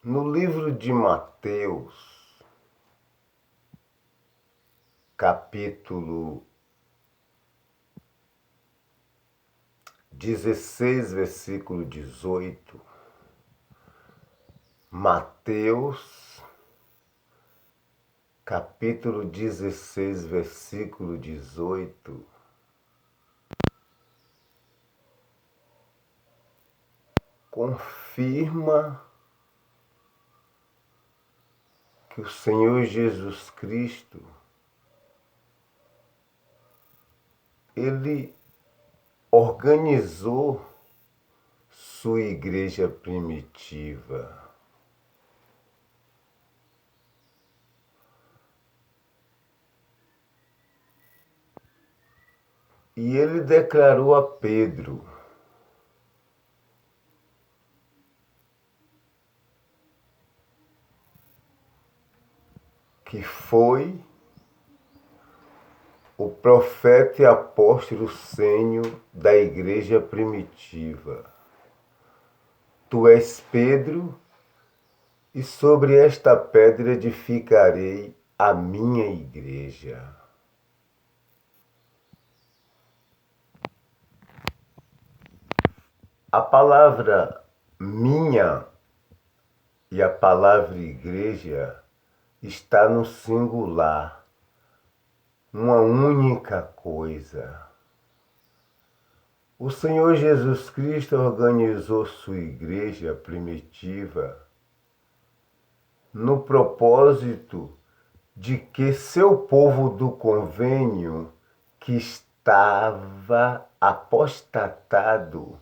No livro de Mateus, capítulo 16, versículo 18, Mateus, capítulo 16, versículo 18, confirma que o Senhor Jesus Cristo, Ele organizou sua igreja primitiva. E ele declarou a Pedro que foi o profeta e apóstolo sênior da igreja primitiva. Tu és Pedro, e sobre esta pedra edificarei a minha igreja. A palavra minha e a palavra igreja está no singular, uma única coisa. O Senhor Jesus Cristo organizou sua igreja primitiva no propósito de que seu povo do convênio, que estava apostatado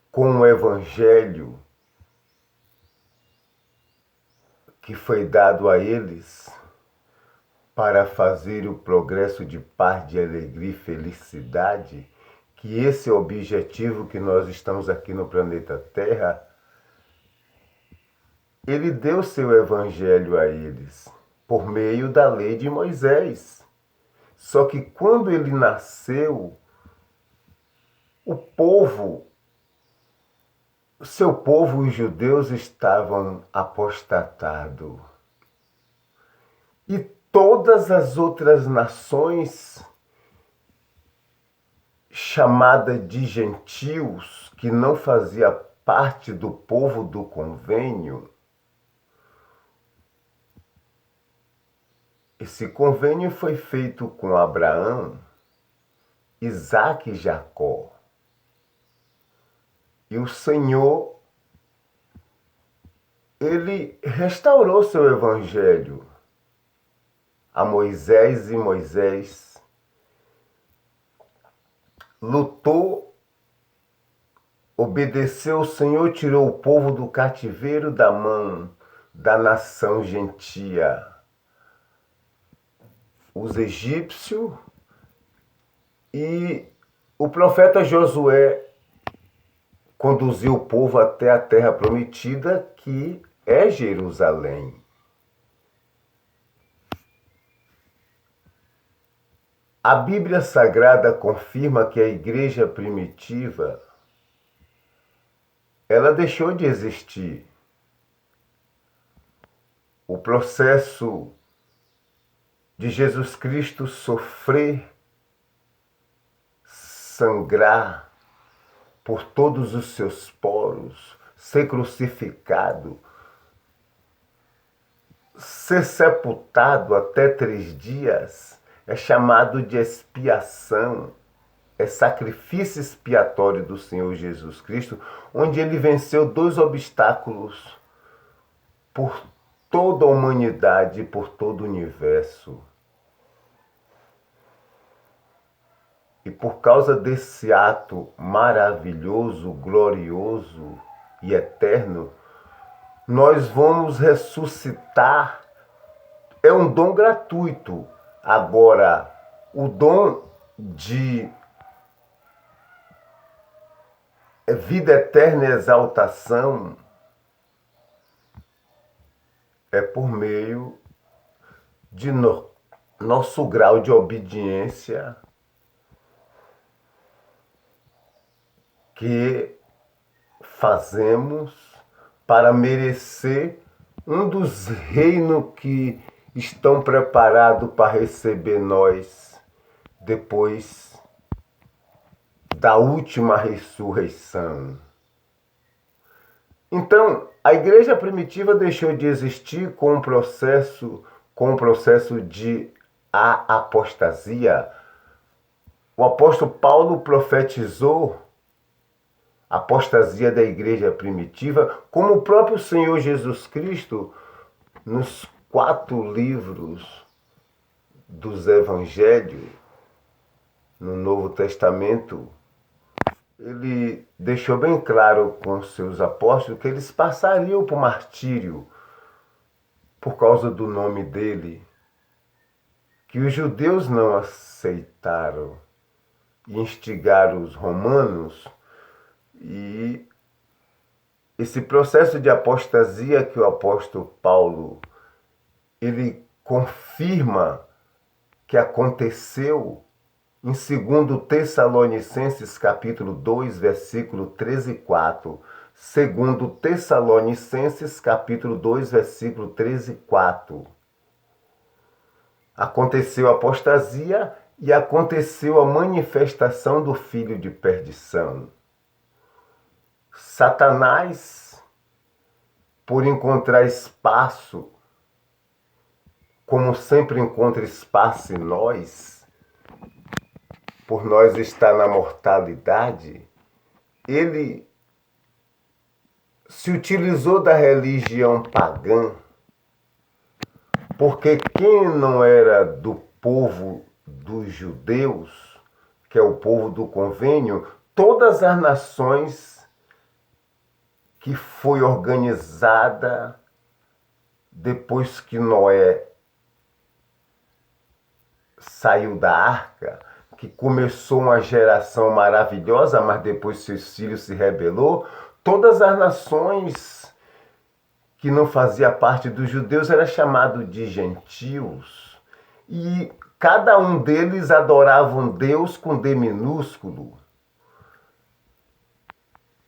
com o evangelho que foi dado a eles para fazer o progresso de paz, de alegria e felicidade, que esse é o objetivo que nós estamos aqui no planeta Terra. Ele deu seu evangelho a eles por meio da lei de Moisés. Só que quando ele nasceu, seu povo, os judeus, estavam apostatados. E todas as outras nações, chamadas de gentios, que não fazia parte do povo do convênio, esse convênio foi feito com Abraão, Isaque e Jacó. E o Senhor, Ele restaurou seu evangelho a Moisés, e Moisés lutou, obedeceu ao Senhor, tirou o povo do cativeiro da mão da nação gentia, os egípcios, e o profeta Josué conduziu o povo até a terra prometida, que é Jerusalém. A Bíblia Sagrada confirma que a igreja primitiva, ela deixou de existir. O processo de Jesus Cristo sofrer, sangrar por todos os seus poros, ser crucificado, ser sepultado até 3 dias, é chamado de expiação, é sacrifício expiatório do Senhor Jesus Cristo, onde ele venceu 2 obstáculos por toda a humanidade e por todo o universo. E por causa desse ato maravilhoso, glorioso e eterno, nós vamos ressuscitar. É um dom gratuito. Agora, o dom de vida eterna e exaltação é por meio de nosso grau de obediência, que fazemos para merecer um dos reinos que estão preparados para receber nós depois da última ressurreição. Então, a igreja primitiva deixou de existir com o processo de apostasia. O apóstolo Paulo profetizou a apostasia da igreja primitiva, como o próprio Senhor Jesus Cristo, nos 4 livros dos Evangelhos, no Novo Testamento, ele deixou bem claro com os seus apóstolos que eles passariam por martírio por causa do nome dele, que os judeus não aceitaram e instigaram os romanos. E esse processo de apostasia que o apóstolo Paulo ele confirma que aconteceu em 2 Tessalonicenses capítulo 2, versículo 13 e 4. 2 Tessalonicenses capítulo 2, versículo 13 e 4. Aconteceu a apostasia e aconteceu a manifestação do filho de perdição. Satanás, por encontrar espaço, como sempre encontra espaço em nós, por nós estar na mortalidade, ele se utilizou da religião pagã, porque quem não era do povo dos judeus, que é o povo do convênio, todas as nações que foi organizada depois que Noé saiu da arca, que começou uma geração maravilhosa, mas depois seus filhos se rebelou, todas as nações que não faziam parte dos judeus eram chamados de gentios. E cada um deles adorava um Deus com D minúsculo.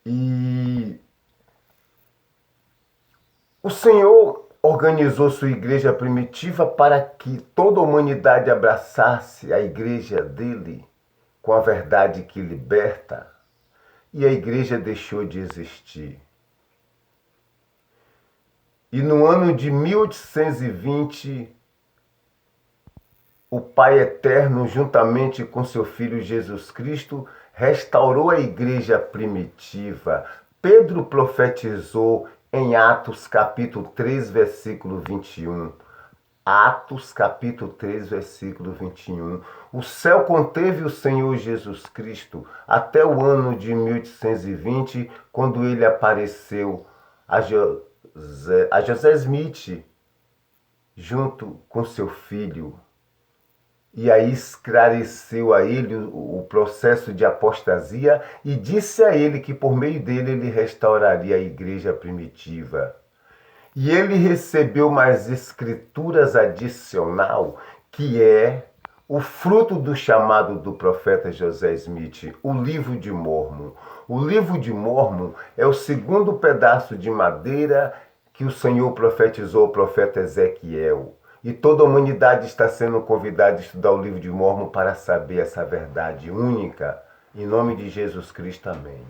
E o Senhor organizou sua igreja primitiva para que toda a humanidade abraçasse a igreja dele com a verdade que liberta. E a igreja deixou de existir. E no ano de 1820, o Pai Eterno, juntamente com seu Filho Jesus Cristo, restaurou a igreja primitiva. Pedro profetizou em Atos capítulo 3, versículo 21. Atos capítulo 3, versículo 21. O céu conteve o Senhor Jesus Cristo até o ano de 1820, quando ele apareceu a José Smith, junto com seu filho. E aí esclareceu a ele o processo de apostasia e disse a ele que por meio dele ele restauraria a igreja primitiva. E ele recebeu mais escrituras adicional, que é o fruto do chamado do profeta José Smith, o livro de Mórmon. O livro de Mórmon é o segundo pedaço de madeira que o Senhor profetizou ao profeta Ezequiel. E toda a humanidade está sendo convidada a estudar o livro de Mórmon para saber essa verdade única. Em nome de Jesus Cristo, amém.